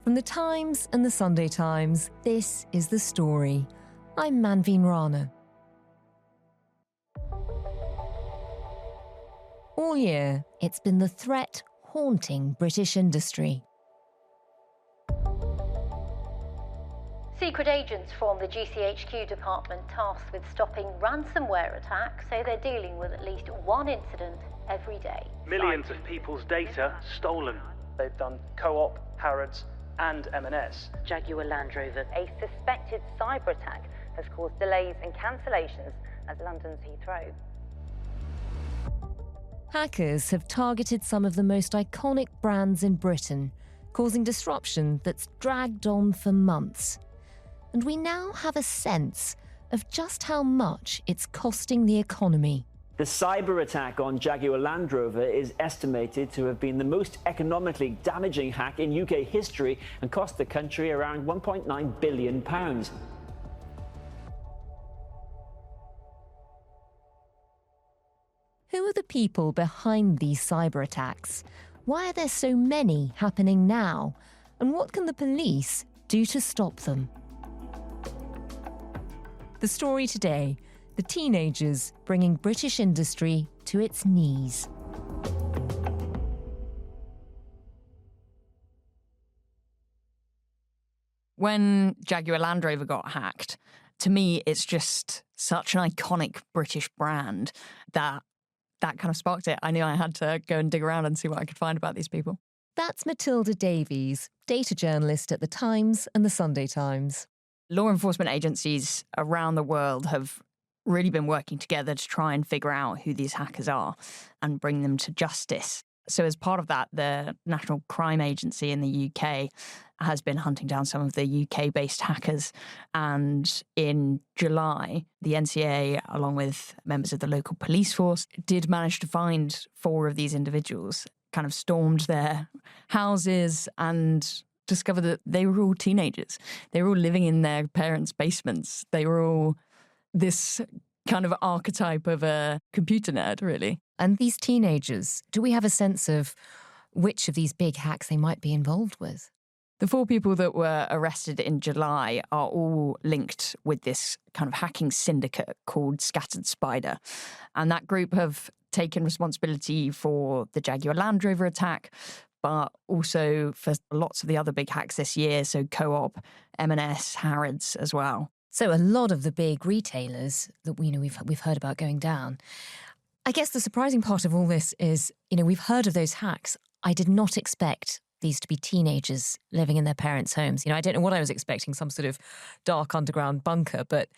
From the Times and the Sunday Times, this is The Story. I'm Manveen Rana. All year, it's been the threat haunting British industry. Secret agents formed the GCHQ department tasked with stopping ransomware attacks, so they're dealing with at least one incident every day. Millions of people's data stolen. They've done Co-op, Harrods and M&S. Jaguar Land Rover. A suspected cyberattack has caused delays and cancellations at London's Heathrow. Hackers have targeted some of the most iconic brands in Britain, causing disruption that's dragged on for months. And we now have a sense of just how much it's costing the economy. The cyber attack on Jaguar Land Rover is estimated to have been the most economically damaging hack in UK history and cost the country around £1.9 billion. Who are the people behind these cyber attacks? Why are there so many happening now? And what can the police do to stop them? The story today, the teenagers bringing British industry to its knees. When Jaguar Land Rover got hacked, to me, it's just such an iconic British brand that kind of sparked it. I knew I had to go and dig around and see what I could find about these people. That's Matilda Davies, data journalist at The Times and The Sunday Times. Law enforcement agencies around the world have really been working together to try and figure out who these hackers are and bring them to justice. So as part of that, the National Crime Agency in the UK has been hunting down some of the UK-based hackers. And in July, the NCA, along with members of the local police force, did manage to find 4 of these individuals, kind of stormed their houses and discovered that they were all teenagers. They were all living in their parents' basements. They were all this kind of archetype of a computer nerd, really. And these teenagers, do we have a sense of which of these big hacks they might be involved with? The 4 people that were arrested in July are all linked with this kind of hacking syndicate called Scattered Spider. And that group have taken responsibility for the Jaguar Land Rover attack, but also for lots of the other big hacks this year, so Co-op, M&S, Harrods as well. So a lot of the big retailers that we've heard about going down. I guess the surprising part of all this is, we've heard of those hacks. I did not expect these to be teenagers living in their parents' homes. I don't know what I was expecting, some sort of dark underground bunker, but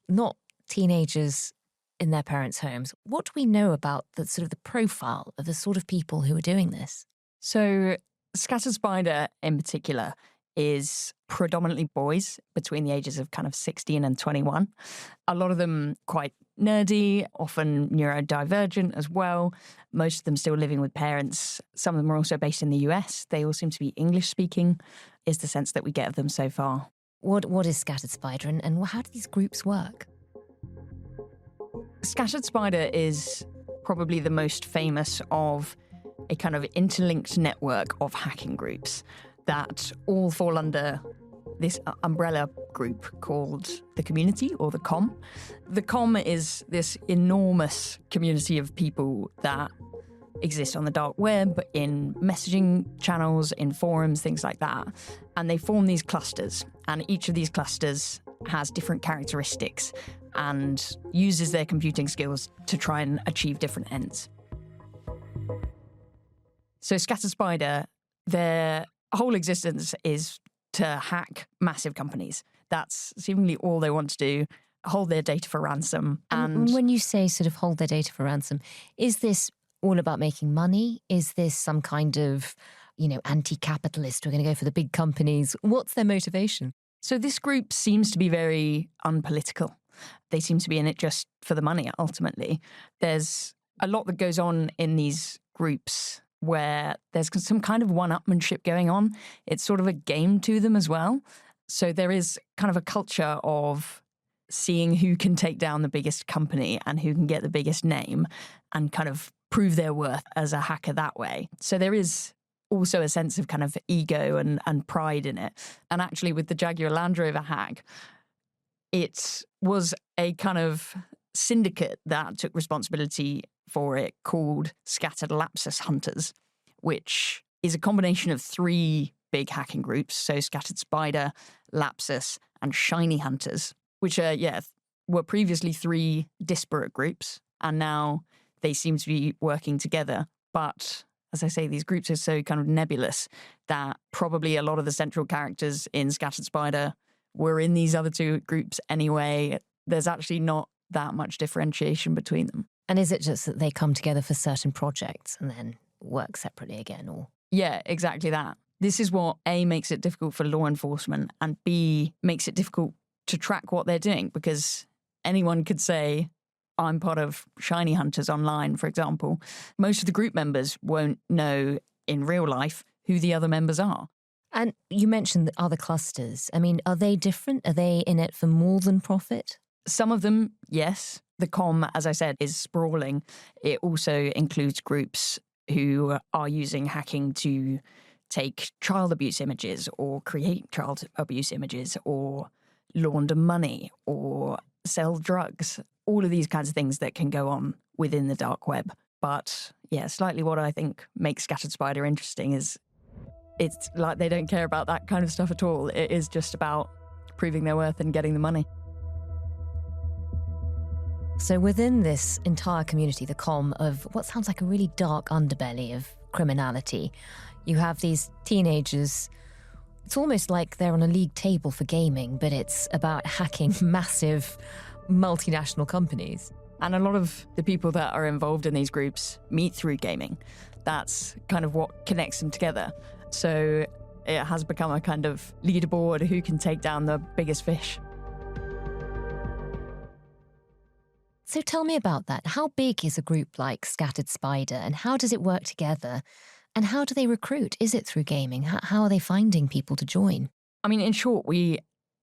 not teenagers in their parents' homes. What do we know about the sort of the profile of the sort of people who are doing this? So Scattered Spider in particular is predominantly boys between the ages of kind of 16 and 21. A lot of them quite nerdy, often neurodivergent as well. Most of them still living with parents. Some of them are also based in the US. They all seem to be English speaking, is the sense that we get of them so far. What is Scattered Spider and how do these groups work? Scattered Spider is probably the most famous of a kind of interlinked network of hacking groups that all fall under this umbrella group called the Community, or the Com. The Com is this enormous community of people that exist on the dark web, in messaging channels, in forums, things like that. And they form these clusters, and each of these clusters has different characteristics and uses their computing skills to try and achieve different ends. So Scattered Spider, their whole existence is to hack massive companies. That's seemingly all they want to do, hold their data for ransom. And when you say sort of hold their data for ransom, is this all about making money? Is this some kind of, anti-capitalist, we're going to go for the big companies? What's their motivation? So this group seems to be very unpolitical. They seem to be in it just for the money, ultimately. There's a lot that goes on in these groups where there's some kind of one-upmanship going on. It's sort of a game to them as well. So there is kind of a culture of seeing who can take down the biggest company and who can get the biggest name and kind of prove their worth as a hacker that way. So there is also a sense of kind of ego and pride in it. And actually with the Jaguar Land Rover hack, it was a kind of syndicate that took responsibility for it called Scattered Lapsus Hunters, which is a combination of 3 big hacking groups, so Scattered Spider, Lapsus, and Shiny Hunters, which were previously 3 disparate groups, and now they seem to be working together. But as I say, these groups are so kind of nebulous that probably a lot of the central characters in Scattered Spider were in these other 2 groups anyway. There's actually not that much differentiation between them. And is it just that they come together for certain projects and then work separately again? Or Yeah, exactly that. This is what A, makes it difficult for law enforcement, and B, makes it difficult to track what they're doing, because anyone could say, I'm part of Shiny Hunters online, for example. Most of the group members won't know in real life who the other members are. And you mentioned the other clusters. I mean, are they different? Are they in it for more than profit? Some of them, yes. The COM, as I said, is sprawling. It also includes groups who are using hacking to take child abuse images or create child abuse images or launder money or sell drugs, all of these kinds of things that can go on within the dark web. But yeah, slightly what I think makes Scattered Spider interesting is it's like they don't care about that kind of stuff at all. It is just about proving their worth and getting the money. So within this entire community, the COM of what sounds like a really dark underbelly of criminality, you have these teenagers. It's almost like they're on a league table for gaming, but it's about hacking massive multinational companies. And a lot of the people that are involved in these groups meet through gaming. That's kind of what connects them together. So it has become a kind of leaderboard who can take down the biggest fish. So tell me about that. How big is a group like Scattered Spider, and how does it work together? And how do they recruit? Is it through gaming? How are they finding people to join? I mean, in short, we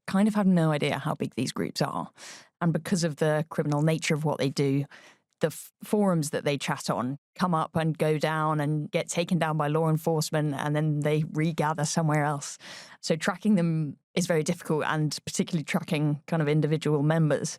kind of have no idea how big these groups are. And because of the criminal nature of what they do, the forums that they chat on come up and go down and get taken down by law enforcement, and then they regather somewhere else. So tracking them is very difficult, and particularly tracking kind of individual members.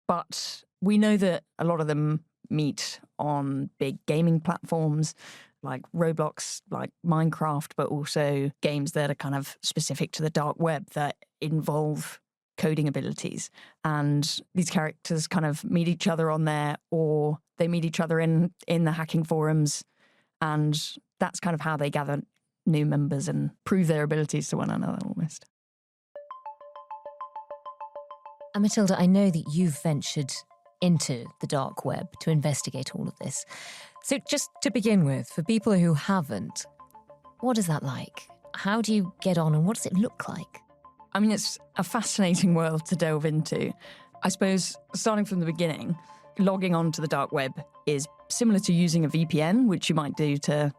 But we know that a lot of them meet on big gaming platforms like Roblox, like Minecraft, but also games that are kind of specific to the dark web that involve coding abilities. And these characters kind of meet each other on there, or they meet each other in the hacking forums. And that's kind of how they gather new members and prove their abilities to one another almost. And Matilda, I know that you've ventured into the dark web to investigate all of this. So just to begin with, for people who haven't, what is that like? How do you get on, and what does it look like? I mean, it's a fascinating world to delve into. I suppose, starting from the beginning, logging onto the dark web is similar to using a VPN, which you might do to,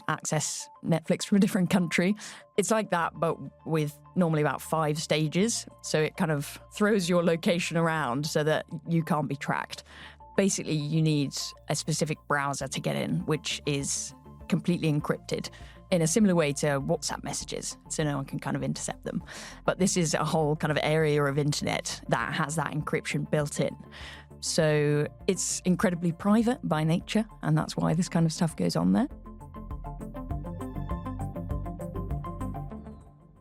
access Netflix from a different country. It's like that, but with normally about 5 stages. So it kind of throws your location around so that you can't be tracked. Basically, you need a specific browser to get in, which is completely encrypted in a similar way to WhatsApp messages, so no one can kind of intercept them. But this is a whole kind of area of internet that has that encryption built in. So it's incredibly private by nature, and that's why this kind of stuff goes on there.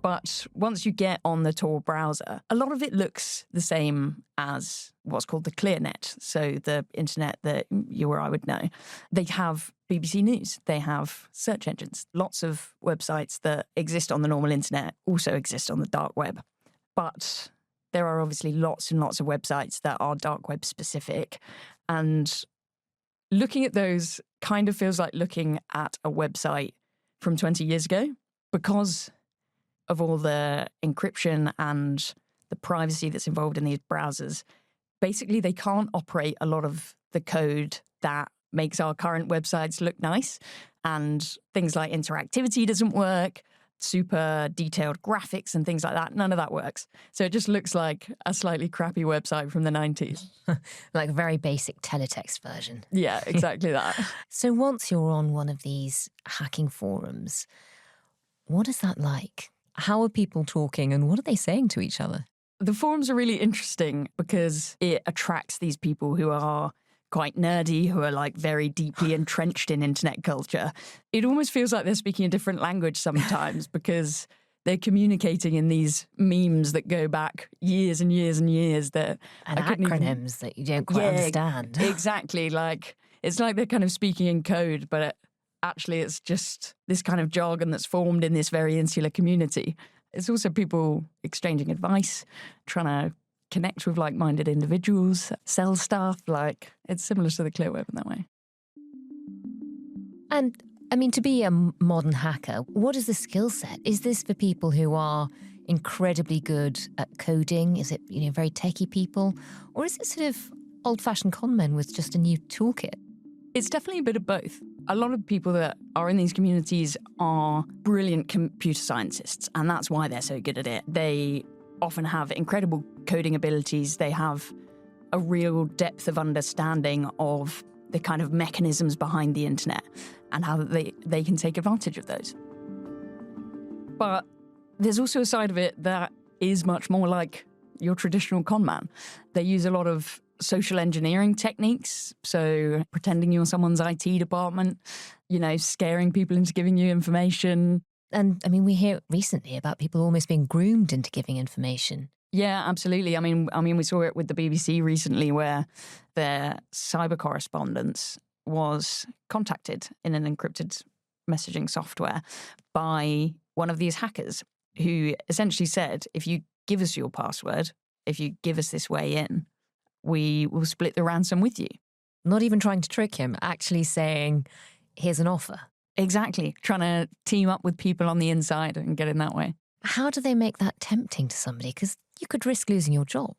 But once you get on the Tor browser, a lot of it looks the same as what's called the ClearNet, so the internet that you or I would know. They have BBC News, they have search engines. Lots of websites that exist on the normal internet also exist on the dark web. But there are obviously lots and lots of websites that are dark web specific. And looking at those kind of feels like looking at a website from 20 years ago, because of all the encryption and the privacy that's involved in these browsers. Basically, they can't operate a lot of the code that makes our current websites look nice. And things like interactivity doesn't work. super detailed graphics and things like that. None of that works. So it just looks like a slightly crappy website from the 90s. Like a very basic teletext version. Yeah, exactly that. So once you're on one of these hacking forums, what is that like? How are people talking and what are they saying to each other? The forums are really interesting because it attracts these people who are quite nerdy, who are like very deeply entrenched in internet culture. It almost feels like they're speaking a different language sometimes because they're communicating in these memes that go back years and years and years that and acronyms that you don't quite understand. Exactly. Like it's like they're kind of speaking in code, but actually it's just this kind of jargon that's formed in this very insular community. It's also people exchanging advice, trying to connect with like-minded individuals, sell stuff. Like it's similar to the clear web in that way. And I mean, to be a modern hacker, what is the skill set? Is this for people who are incredibly good at coding? Is it, very techie people? Or is it sort of old-fashioned con men with just a new toolkit? It's definitely a bit of both. A lot of people that are in these communities are brilliant computer scientists, and that's why they're so good at it. They often have incredible coding abilities. They have a real depth of understanding of the kind of mechanisms behind the internet and how they can take advantage of those. But there's also a side of it that is much more like your traditional con man. They use a lot of social engineering techniques, so pretending you're someone's IT department, scaring people into giving you information. And I mean, we hear recently about people almost being groomed into giving information. Yeah, absolutely. I mean, we saw it with the BBC recently where their cyber correspondence was contacted in an encrypted messaging software by one of these hackers who essentially said, if you give us your password, if you give us this way in, we will split the ransom with you. Not even trying to trick him, actually saying, here's an offer. Exactly. Trying to team up with people on the inside and get in that way. How do they make that tempting to somebody? Because you could risk losing your job.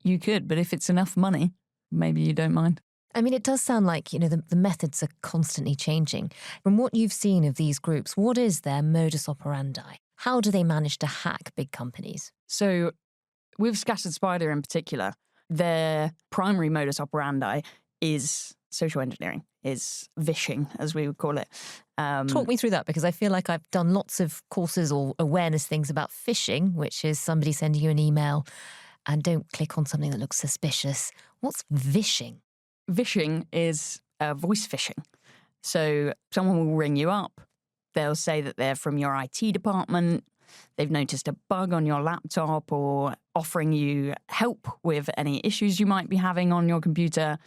You could, but if it's enough money, maybe you don't mind. I mean, it does sound like, the methods are constantly changing. From what you've seen of these groups, what is their modus operandi? How do they manage to hack big companies? So with Scattered Spider in particular, their primary modus operandi is social engineering, is vishing, as we would call it. Talk me through that, because I feel like I've done lots of courses or awareness things about phishing, which is somebody sending you an email and don't click on something that looks suspicious. What's vishing? Vishing is voice phishing. So someone will ring you up. They'll say that they're from your IT department. They've noticed a bug on your laptop or offering you help with any issues you might be having on your computer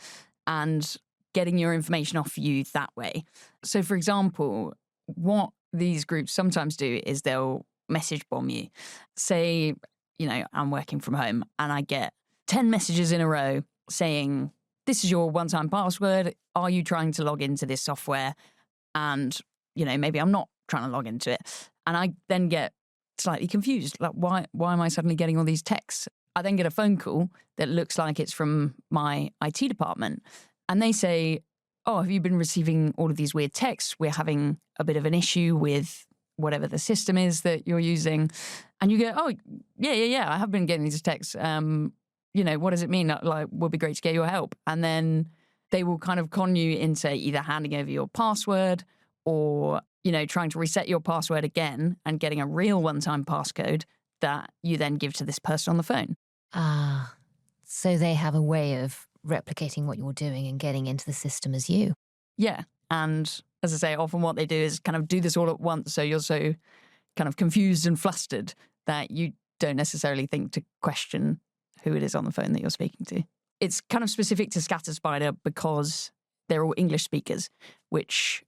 and getting your information off you that way. So, for example, what these groups sometimes do is they'll message bomb you. Say, I'm working from home and I get 10 messages in a row saying, this is your one-time password. Are you trying to log into this software? And, maybe I'm not trying to log into it. And I then get slightly confused. Like, why am I suddenly getting all these texts? I then get a phone call that looks like it's from my IT department. And they say, oh, have you been receiving all of these weird texts? We're having a bit of an issue with whatever the system is that you're using. And you go, oh, yeah, I have been getting these texts. What does it mean? Like, would be great to get your help. And then they will kind of con you into either handing over your password or, trying to reset your password again and getting a real one-time passcode that you then give to this person on the phone. Ah, so they have a way of replicating what you're doing and getting into the system as you. Yeah. And as I say, often what they do is kind of do this all at once. So you're so kind of confused and flustered that you don't necessarily think to question who it is on the phone that you're speaking to. It's kind of specific to Scattered Spider because they're all English speakers, which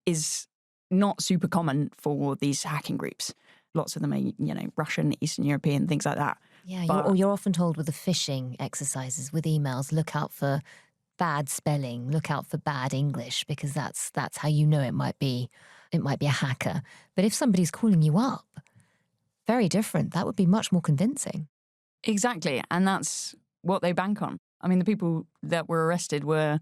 is not super common for these hacking groups. Lots of them are, Russian, Eastern European, things like that. Yeah, you're often told with the phishing exercises, with emails, look out for bad spelling, look out for bad English, because that's how you know it might be a hacker. But if somebody's calling you up, very different. That would be much more convincing. Exactly, and that's what they bank on. I mean, the people that were arrested were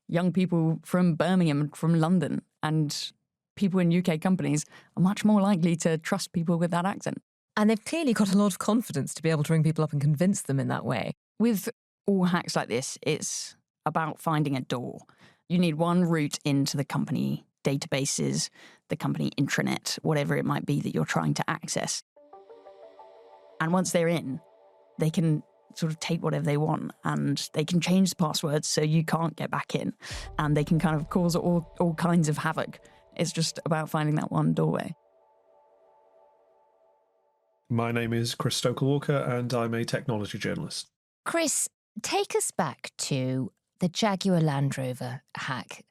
young people from Birmingham, from London, and people in UK companies are much more likely to trust people with that accent. And they've clearly got a lot of confidence to be able to ring people up and convince them in that way. With all hacks like this, it's about finding a door. You need one route into the company databases, the company intranet, whatever it might be that you're trying to access. And once they're in, they can sort of take whatever they want and they can change the passwords so you can't get back in. And they can kind of cause all kinds of havoc. It's just about finding that one doorway. My name is Chris Stokel Walker and I'm a technology journalist. Chris, take us back to the Jaguar Land Rover hack.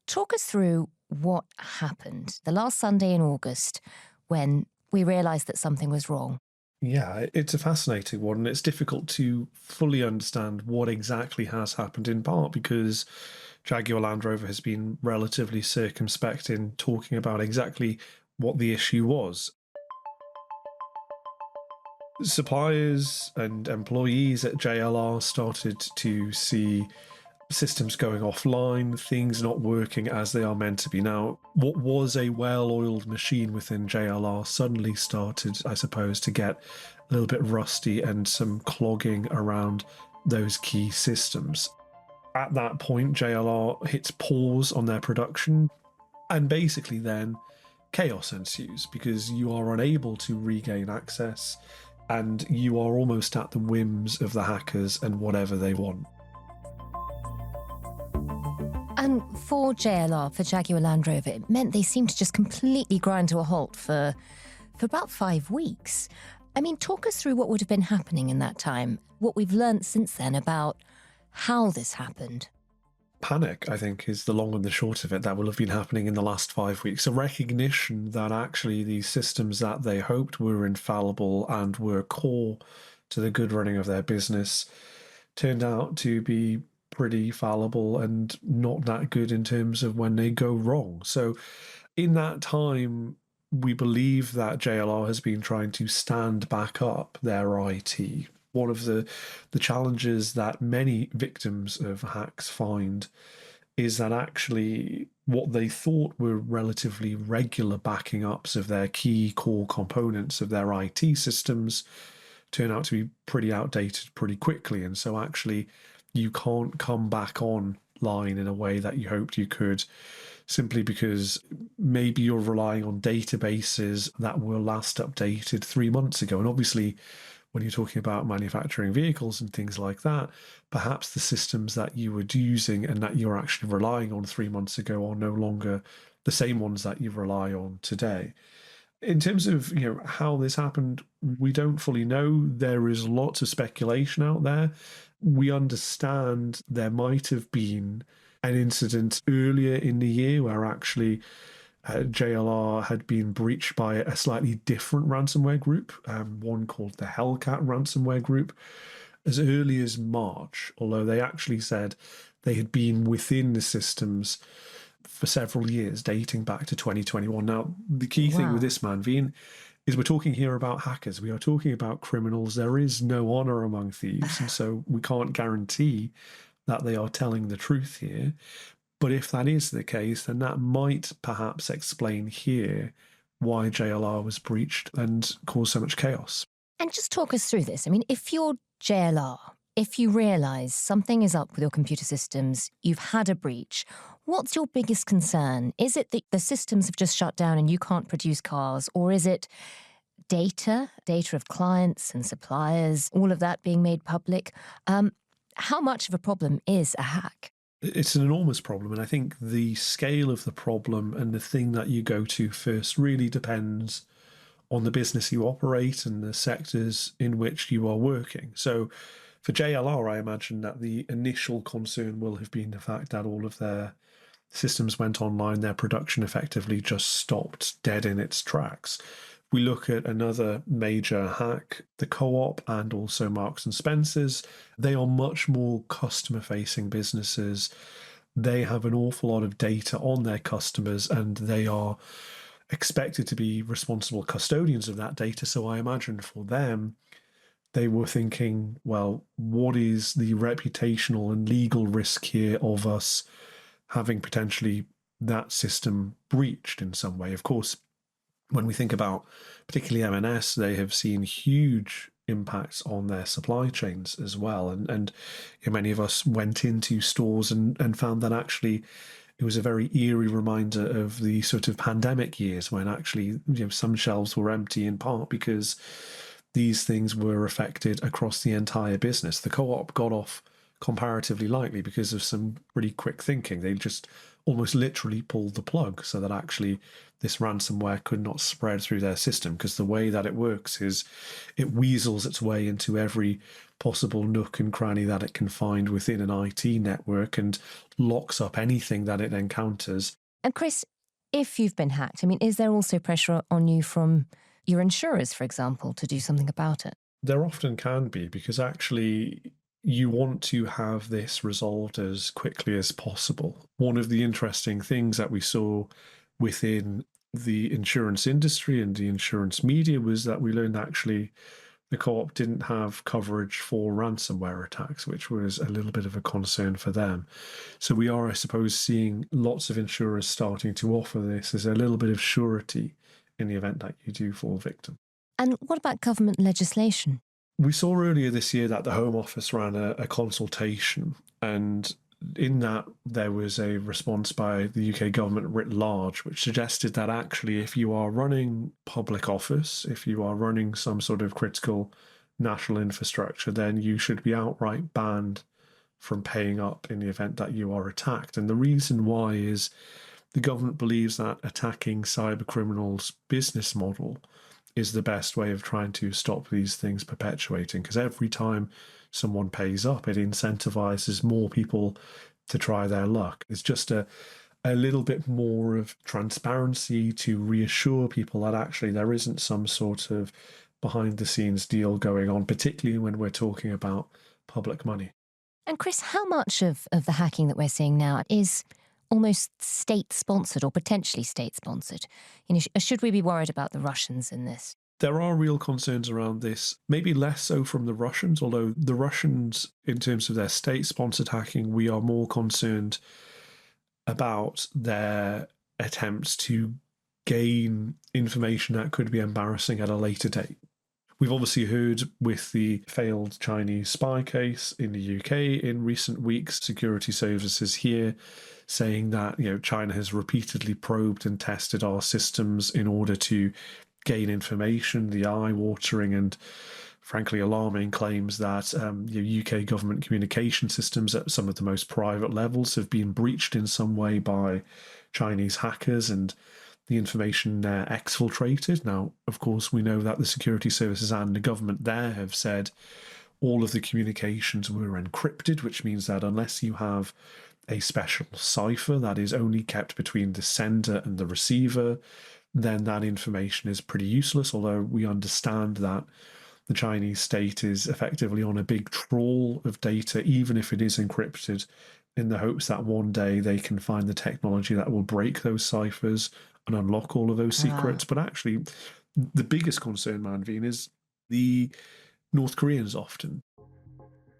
Talk us through what happened the last Sunday in August when we realised that something was wrong. Yeah, it's a fascinating one. It's difficult to fully understand what exactly has happened, in part because Jaguar Land Rover has been relatively circumspect in talking about exactly what the issue was. Suppliers and employees at JLR started to see systems going offline, things not working as they are meant to be. Now, what was a well-oiled machine within JLR suddenly started, I suppose, to get a little bit rusty and some clogging around those key systems. At that point, JLR hits pause on their production, and basically then chaos ensues because you are unable to regain access and you are almost at the whims of the hackers and whatever they want. And for JLR, for Jaguar Land Rover, it meant they seemed to just completely grind to a halt for about 5 weeks. I mean, talk us through what would have been happening in that time, what we've learnt since then about how this happened. Panic, I think, is the long and the short of it. That will have been happening in the last 5 weeks. A recognition that actually these systems that they hoped were infallible and were core to the good running of their business turned out to be pretty fallible and not that good in terms of when they go wrong. So in that time, we believe that JLR has been trying to stand back up their IT. One of the challenges that many victims of hacks find is that actually what they thought were relatively regular backing ups of their key core components of their IT systems turn out to be pretty outdated pretty quickly. And so actually you can't come back online in a way that you hoped you could, simply because maybe you're relying on databases that were last updated 3 months ago. And obviously, when you're talking about manufacturing vehicles and things like that, perhaps the systems that you were using and that you're actually relying on 3 months ago are no longer the same ones that you rely on today. In terms of how this happened, we don't fully know. There is lots of speculation out there. We understand there might have been an incident earlier in the year where actually JLR had been breached by a slightly different ransomware group, one called the Hellcat ransomware group, as early as March, although they actually said they had been within the systems for several years, dating back to 2021. Now, the key thing with this, Manveen, is we're talking here about hackers. We are talking about criminals. There is no honor among thieves, and so we can't guarantee that they are telling the truth here. But if that is the case, then that might perhaps explain here why JLR was breached and caused so much chaos. And just talk us through this. I mean, if you're JLR, if you realise something is up with your computer systems, you've had a breach, what's your biggest concern? Is it that the systems have just shut down and you can't produce cars? Or is it data of clients and suppliers, all of that being made public? How much of a problem is a hack? It's an enormous problem, and I think the scale of the problem and the thing that you go to first really depends on the business you operate and the sectors in which you are working. So for JLR, I imagine that the initial concern will have been the fact that all of their systems went online, their production effectively just stopped dead in its tracks. We look at another major hack, the Co-op and also Marks and Spencer's. They are much more customer-facing businesses. They have an awful lot of data on their customers and they are expected to be responsible custodians of that data. So I imagine for them, they were thinking, well, what is the reputational and legal risk here of us having potentially that system breached in some way. Of course, when we think about particularly M&S, they have seen huge impacts on their supply chains as well. And many of us went into stores and found that actually it was a very eerie reminder of the sort of pandemic years when actually some shelves were empty in part because these things were affected across the entire business. The co-op got off comparatively lightly because of some pretty quick thinking. They just almost literally pulled the plug so that actually this ransomware could not spread through their system, because the way that it works is it weasels its way into every possible nook and cranny that it can find within an IT network and locks up anything that it encounters. And Chris, if you've been hacked, I mean, is there also pressure on you from your insurers, for example, to do something about it? There often can be, because actually you want to have this resolved as quickly as possible. One of the interesting things that we saw within the insurance industry and the insurance media was that we learned actually the co-op didn't have coverage for ransomware attacks, which was a little bit of a concern for them. So we are, I suppose, seeing lots of insurers starting to offer this as a little bit of surety in the event that you do fall victim. And what about government legislation? We saw earlier this year that the Home Office ran a consultation, and in that there was a response by the UK government writ large, which suggested that actually if you are running public office, if you are running some sort of critical national infrastructure, then you should be outright banned from paying up in the event that you are attacked. And the reason why is the government believes that attacking cyber criminals' business model is the best way of trying to stop these things perpetuating, because every time someone pays up, it incentivizes more people to try their luck. It's just a little bit more of transparency to reassure people that actually there isn't some sort of behind the scenes deal going on, particularly when we're talking about public money. And Chris, how much of the hacking that we're seeing now is almost state-sponsored or potentially state-sponsored? Should we be worried about the Russians in this? There are real concerns around this, maybe less so from the Russians, although the Russians, in terms of their state-sponsored hacking, we are more concerned about their attempts to gain information that could be embarrassing at a later date. We've obviously heard with the failed Chinese spy case in the UK in recent weeks, security services here saying that China has repeatedly probed and tested our systems in order to gain information. The eye-watering and frankly alarming claims that UK government communication systems at some of the most private levels have been breached in some way by Chinese hackers and the information exfiltrated. Now, of course, we know that the security services and the government there have said all of the communications were encrypted, which means that unless you have a special cipher that is only kept between the sender and the receiver, then that information is pretty useless, although we understand that the Chinese state is effectively on a big trawl of data, even if it is encrypted, in the hopes that one day they can find the technology that will break those ciphers and unlock all of those secrets. But actually, the biggest concern, Manveen, is the North Koreans often,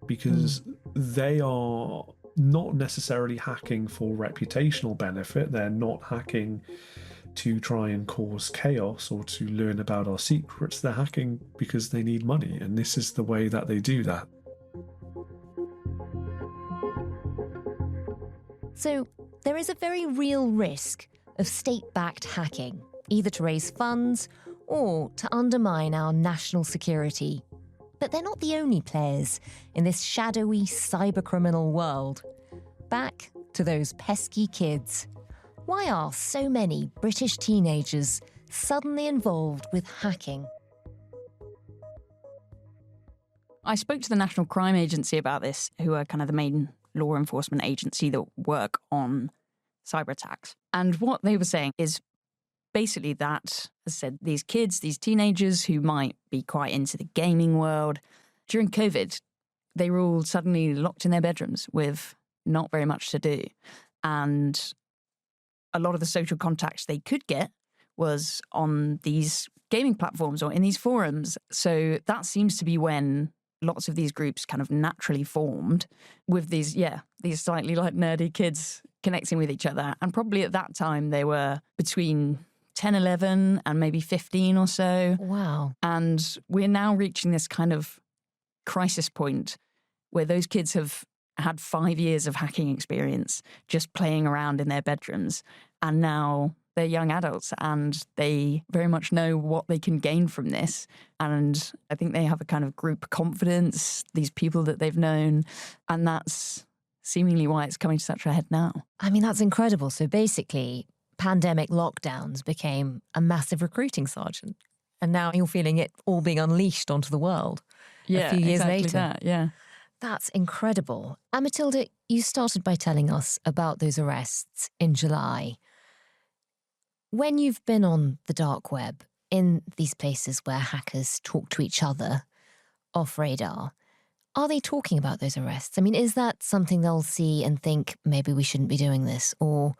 because they are not necessarily hacking for reputational benefit. They're not hacking to try and cause chaos or to learn about our secrets. They're hacking because they need money, and this is the way that they do that. So there is a very real risk of state-backed hacking, either to raise funds or to undermine our national security. But they're not the only players in this shadowy cybercriminal world. Back to those pesky kids. Why are so many British teenagers suddenly involved with hacking? I spoke to the National Crime Agency about this, who are kind of the main law enforcement agency that work on cyber attacks. And what they were saying is basically that, as I said, these kids, these teenagers who might be quite into the gaming world, during COVID, they were all suddenly locked in their bedrooms with not very much to do. And a lot of the social contacts they could get was on these gaming platforms or in these forums. So that seems to be when lots of these groups kind of naturally formed with these slightly like nerdy kids connecting with each other. And probably at that time they were between 10, 11 and maybe 15 or so. Wow. And we're now reaching this kind of crisis point where those kids have had 5 years of hacking experience just playing around in their bedrooms. And now they're young adults and they very much know what they can gain from this. And I think they have a kind of group confidence, these people that they've known. And that's seemingly why it's coming to such a head now. I mean, that's incredible. So basically, pandemic lockdowns became a massive recruiting sergeant. And now you're feeling it all being unleashed onto the world a few years later. That, yeah. That's incredible. And Matilda, you started by telling us about those arrests in July. When you've been on the dark web, in these places where hackers talk to each other off radar, are they talking about those arrests? I mean, is that something they'll see and think, maybe we shouldn't be doing this? Or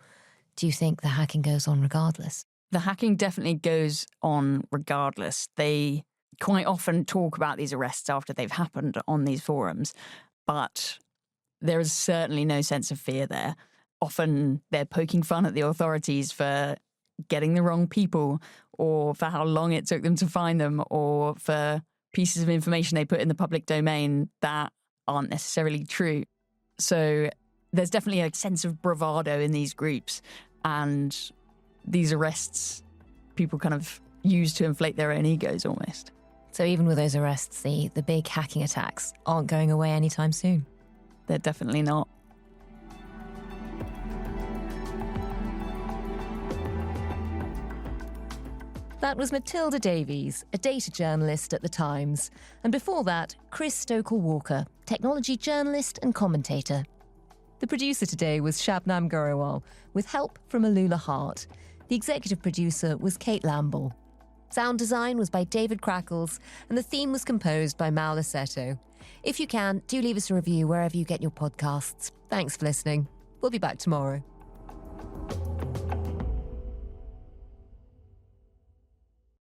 do you think the hacking goes on regardless? The hacking definitely goes on regardless. They quite often talk about these arrests after they've happened on these forums, but there is certainly no sense of fear there. Often they're poking fun at the authorities for getting the wrong people, or for how long it took them to find them, or for pieces of information they put in the public domain that aren't necessarily true. So there's definitely a sense of bravado in these groups, and these arrests people kind of use to inflate their own egos almost. So even with those arrests, the big hacking attacks aren't going away anytime soon? They're definitely not. That was Matilda Davies, a data journalist at The Times. And before that, Stokel Walker, technology journalist and commentator. The producer today was Shabnam Grewal, with help from Alula Hart. The executive producer was Kate Lamble. Sound design was by David Crackles, and the theme was composed by Mal Assetto. If you can, do leave us a review wherever you get your podcasts. Thanks for listening. We'll be back tomorrow.